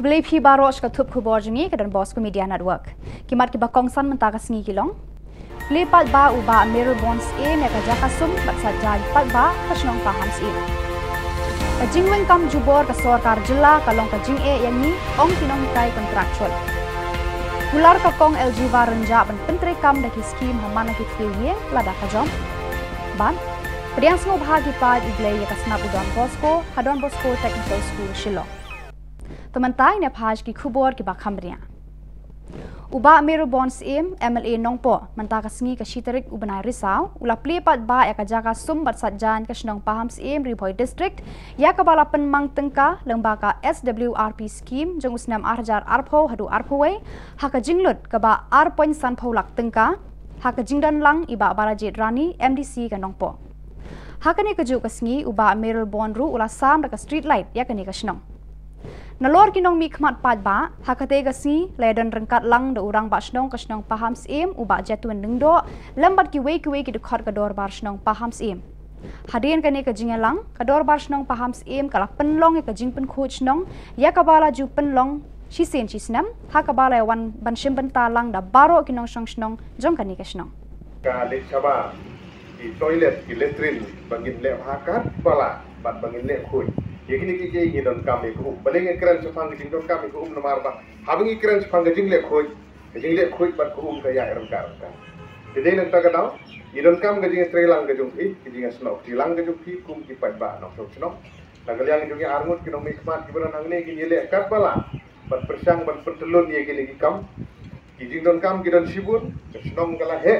Belepi baros ke tup kubor jengi ke dan bos Media Network. Kimat ki bakongsan mentaka sengi kilong. Lepat ba uba Mirror Bonds e meka jakasum batsat jaj pat ba kasnong paham si. Kajingweng kam jubor ke sorkar jela kalong kajing e yani ong tinong kai kontraktual. Ular ka kong LG Varenja ban pentre kam daki skim hamana ki tliye lada kajom. Ban Priang semua bahagi pad iglay ya kasnap udon Bosco Technical School Shillong. Temantai ne phaj ki khubor ki bakhamria. Uba Mirror Bonds MLA Nongpo mentaka sengi ka shitarik ubanai Risau ula plepat ba ya ka jaka sumbat satjan ka shnong paham Riboy District ya ka balapan mang tengka lembaga SWRP scheme jong usnam arjar arpo hadu arpowai haka jinglut ka ba arpoin san pholak tengka haka jingdan lang iba barajit rani MDC ka Nongpo. Hakani keju kesengi uba Mirror Bond ru ula sam daka street light ya kani kasnong. Nalor kinong mikmat pad ba hakate gasi ledan rengkat lang da urang ba snong kasnong paham uba jatuan dengdo lambat ki ki dekat kador bar snong paham Hadien kani kajinga lang kador bar snong paham kala penlong ka jing pen coach nong ya kabala ju penlong shisen shisnam hakabala wan ban shimbenta lang da baro kinong snong jong kani kasnong. Ka le chaba di toilet ki letrin bangin le hakat bala bat bangin le khoi yekini ki ke don kam ko baleng ekran safang ki don kam ko namar ba habang ekran safang jing le khoi bat ko ka ya eram kar ka dede nak ta gadau idon kam ga jing trelang ga jung ki jing snok tilang ga jung ki kum ki pat ba nok sok snok nagalyang jung armut ki no mikmat ki bana nangne ki le kat bala bat persang bat pertelun yekini ki kam ki jing don kam ki don sibun snong kala he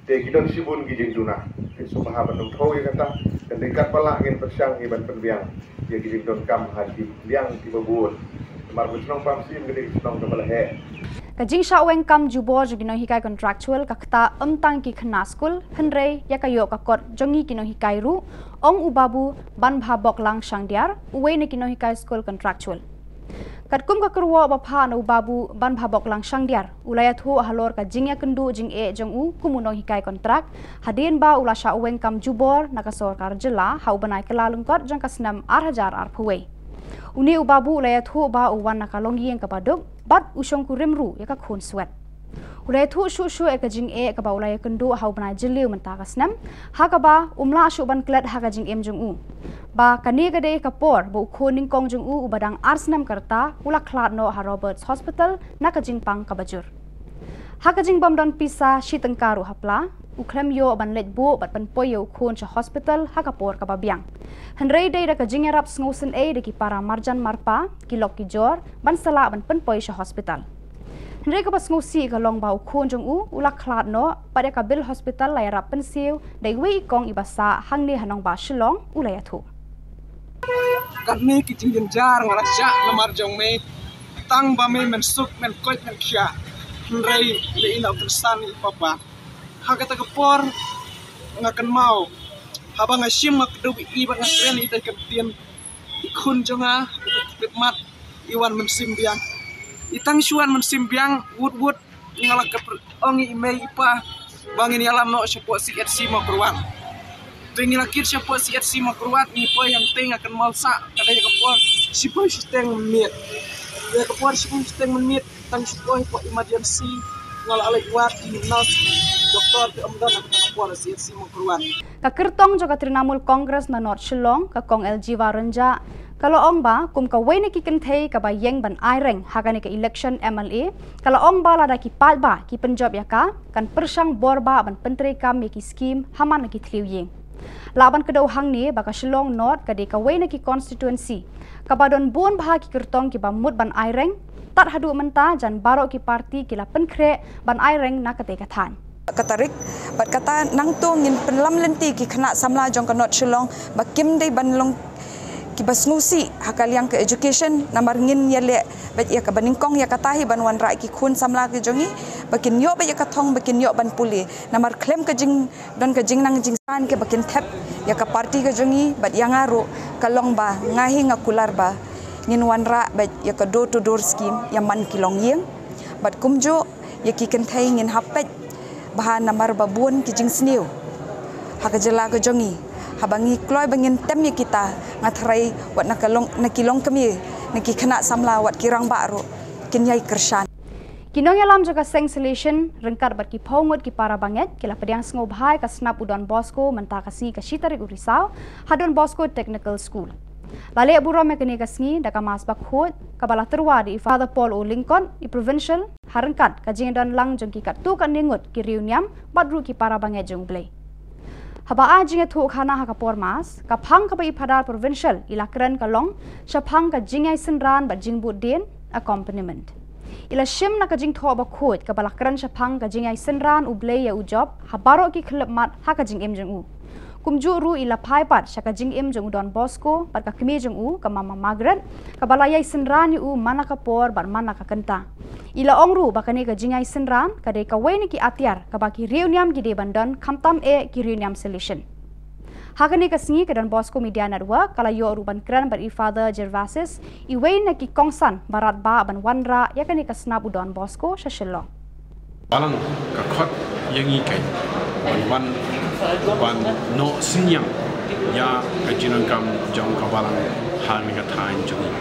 te kidon sibun gijing duna so mahaban dong thoi kata dan dekat pala ngin persang iban penbiang ye gijing don kam hadi liang ti babun mar busnong pam sim gede snong kepala he kajing shaweng kam jubor jugino hikai contractual kakta amtang ki khna school henre ya kayo kakot jongi kino hikai ru ong ubabu ban bhabok lang sangdiar uwe ne kino hikai school contractual Katkum ka kerwa bapha na ubabu ban bhabok lang sangdiar ulaya thu halor ka jingya kendu jing e jong u kumunong hikai kontrak hadin ba ula sha weng kam jubor nakasor kar jela hau banai kala lungkot jang kasnam 8000 arphuwe uni ubabu ulaya thu ba uwan nakalongi yang kapaduk bat usong kurimru ya ka khun swet ulaya thu shu e ka jing e ka ba ulaya kendu hau banai jeliu menta kasnam ha ka ba umla shu ban klet ha ka jing em jong u ba kani gade kapor bu khoning kong jung u ubadang arsnam karta ula khlat no ha Roberts Hospital nakajing pang kabajur hakajing bomdon pisa shitengkaru hapla uklem yo ban let bu bat pan poyo khon cha hospital hakapor kababyang henrei dei da kajing rap sngosen e de ki para marjan marpa kilok ki jor ban sala ban pan poy cha hospital henrei ka pas ngosi ka long ba khon jung u ula khlat no pada ka bil hospital lai rap pensiu dei wei kong ibasa hangni hanong ba shilong ulaya thu Kami kiting jar ngarasya namar jong me tang ba me mensuk men koit men kya rei le ina tersan papa hakata kapor ngakan mau haba ngasim mak dubi ibat ngakren ita kaptien ikun jonga mat iwan mensim biang itang suan mensim biang wood ngalak ke ongi ime ipa bangin alam no sepo CRC mau keruan Tengi lakir siapa CRC makruat ni po yang teng akan malsa kada ya kapor sipo sistem menit ya kapor sipo sistem menit tang sipo emergency ngala alai wat di nas doktor ke amdan akan kapor CRC makruat ka kertong joka Trinamul Congress na North Shillong ka kong LG Varenja kalau ong ba kum ka wei ki kenthei ka ba yeng ban aireng hagani ka election MLA kalau ong ba lada ki pat ba ki penjob ya ka kan persang borba ban pentre kam ki scheme haman ki thliu yeng Laban kedau hang ni baka Shillong North kadi ka wei ki constituency kabadon buon bahagi kertong ki bamut ban aireng tat hadu menta jan baro ki parti kila penkre ban aireng na kate kathan katarik bat kata nang tu ngin penlam lenti ki khna samla jong ka North Shillong bakim dei banlong ki basnusi hakaliang ke education namar ngin yale bat ya ka baningkong ya katahi banwan rai ki khun samla ki jongi bakin yo ba ya kathong bakin yo ban puli namar claim ka jing don ka jing nang jing san ke bakin thep ya ka party ka jongi bat yang aru kalong ba ngahi ngakular ba ngin wanra bat ya ka door to door scheme yang man kilong yeng bat kumjo ya ki kenthai ngin hapet bahan namar babun ki jing sniu hakajela ka jongi habangi kloy bangin tem kita ngatrai wat nakilong kami naki kena samla wat kirang baru kinyai kersan. Kinong yalam juga selection rengkat bat ki pongot ki para banget kila pediang sengo bahai ka snap Udon Bosco mentakasi ka Shitarik Urisau Hadon Bosco Technical School. Lale buro mekani kasngi daka mas bakhot kabala terwa di Father Paul O Lincoln i provincial harengkat ka jingdon lang jong ki katu kan ningut ki riuniam badru ki para banget jong blay. Haba ajing tu khana ha kapor mas ka phang ka pai phadar provincial ilakran ka long sha phang ka jingai senran ba jingbu den accompaniment. Ila shim na kajing tho ba khot ka balakran sha phang ka jingai senran u blay ya u job habaro ki khlep mat ha ka jing em jong u kumju ru ila phai pat sha ka jing em jong Udon Bosco par ka kmi jong u ka mama Margaret ka balaya senran u mana ka por bar mana ka kenta ila ongru ba kane ka jingai senran ka de ka weni ki atiar ka ba ki reuniam ki de bandon khamtam e ki reuniam solution Hakani kasngi ke Udon Bosco Media Network kala yo ruban kran bar i Father Gervasis i wein na ki kongsan barat ba ban wanra ya kani kasnap Udon Bosco shashelo. Balang ka khot yangi kai ban no sinyang ya ka jinan kam jong ka balang hal mi ka thain jongi.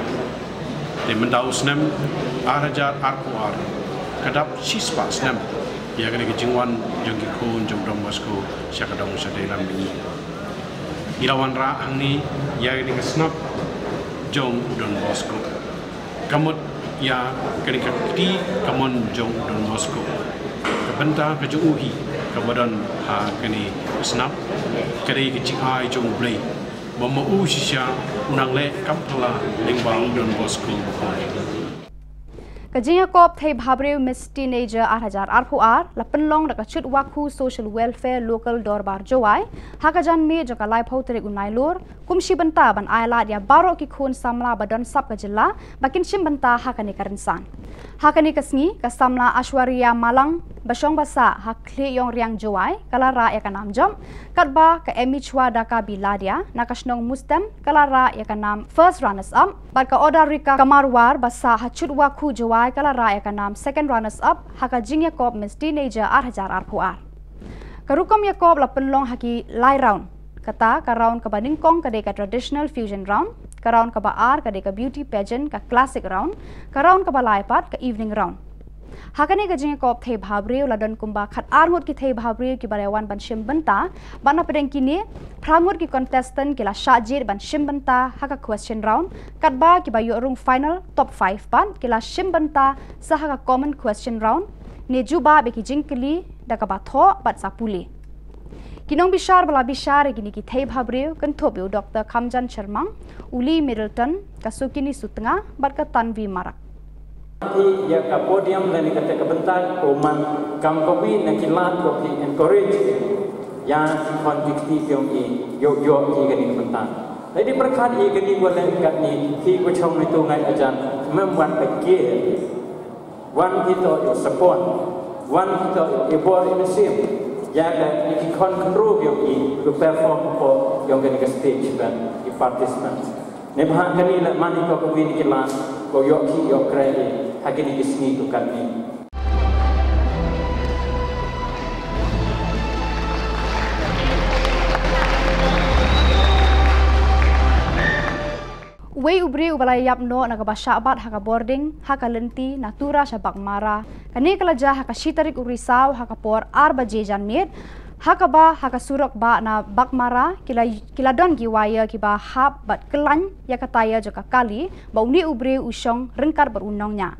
Te mendau snam arajar arkuar kadap sispa snam ya kani ka jingwan jongi khun jong Udon Bosco syakadong sadelam ni. Irawan ra angni ya ini kesnap jong Udon Bosco. Kamut ya kini kakti kamon jong Udon Bosco. Kebenta kejuuhi kebadan ha kini kesnap kini kecihai jong blay. Bama sisya unang le kampala lingbang Udon Bosco. Kajinga kop thai bhabreu Miss Teenager 2024 la penlong da kachut wakhu social welfare local dorbar jowai hakajan me joka lai phau tere unai lur kumshi banta ban aila dia baro ki khun samla badon sap ka jilla bakin shim banta hakani karinsan hakani kasngi ka samla Ashwarya Malang basong basa hakle yong riang jowai kalara ya kanam jom katba ka emichwa daka biladia nakashnong mustam kalara ya kanam first runners up barka order rika kamarwar basa hachut wakhu jowai kala raya kanam second runners up haka jing Yakob Miss Teenager 2024 karukom Yakob la penlong haki lai round kata ka round ka baningkong ka de ka traditional fusion round ka round ka ba ar ka de ka beauty pageant ka classic round ka round ka ba lai pat ka evening round hakani ka jing Yakob thai bhabreu la don kumba khat arngot ki thai bhabreu ki barewan ban shim banta bana pedeng kini prangot ki contestant ki la shajir ban shim banta haka question round katba ki ba yorung final top 5 pan ki la shim banta sa haka common question round ne juba be ki jing kili da ka ba tho bat sapuli kinong bishar bala bishar gini ki thai bhabreu kan thobu Dr. Kamjan Sharma Uli Middleton kasukini sutnga bat ka Tanvi Marak ya ka podium dan kata kebentar kuman kam kopi nak kilat kopi encourage yang konfliktif yang yo ki gani kebentar jadi berkat ye gani boleh kat ni ki ko chong itu ngai ajan membuat pikir one kita yo support one kita ibor isim ya ka ki control yo ki to perform for yang gani ke stage dan di participants ne bha gani la mani ko kopi ni kilat ko yo ki yo kredit hakini kisni tu kami. Wei ubri ubalai yapno naga basyabat haka boarding haka lenti natura syabak mara kani kalaja haka Shitarik Urisau haka por arba jejan mit haka ba haka surok ba na bakmara kila don giwaya kiba hab bat kelan ya kataya joka kali ba uni ubri usong rengkar berunongnya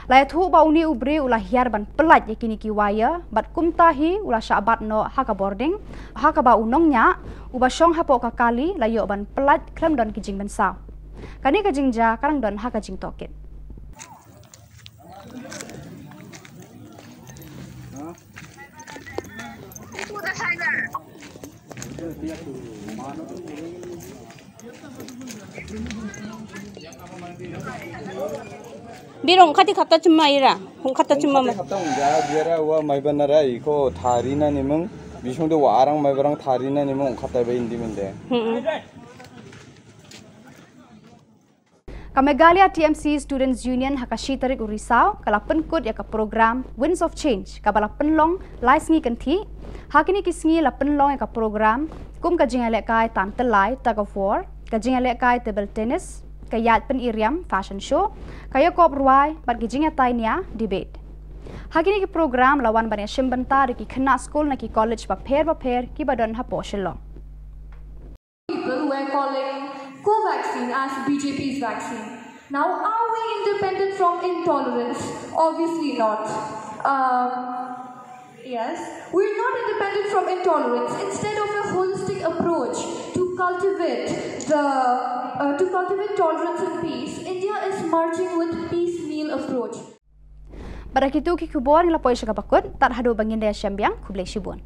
lai thu ba uni ubri ulah hiar ban pelat yakini kiwaya bat kumtahi ulah syabat no haka boarding haka ba unongnya ubasong hapo ka kali layo ban pelat klem don kijing bensau kani ka jingja karang don haka jing toket Birong kati kata cuma ira, kata cuma kata enggak biara wa mai banara iko tharina nimung bisung de warang mai barang tharina nimung kata be indi mende Kamegalia TMC Students Union haka Shitarik Urisau kala penkut ya ka program Winds of Change kabala penlong laisngi kenti Hakini kisngi la penlong ka program kum ka jingalek kai tan telai tug of war, ka jingalek kai table tennis, ka yat pen iriam fashion show, kaya kop ruai bat ki jingatai nia debate. Hakini ki program lawan banya shimbanta ki khana school na ki college ba pher ki badon ha poshilong. People were calling Covaxin as BJP's vaccine. Now, are we independent from intolerance? Obviously not. Yes, we're not independent from intolerance. Instead of a holistic approach to cultivate tolerance and peace, India is marching with piecemeal approach. Pada kitu ki kubor ngila poy syakapakut tar hadu bangin daya syambiang kublai shibun.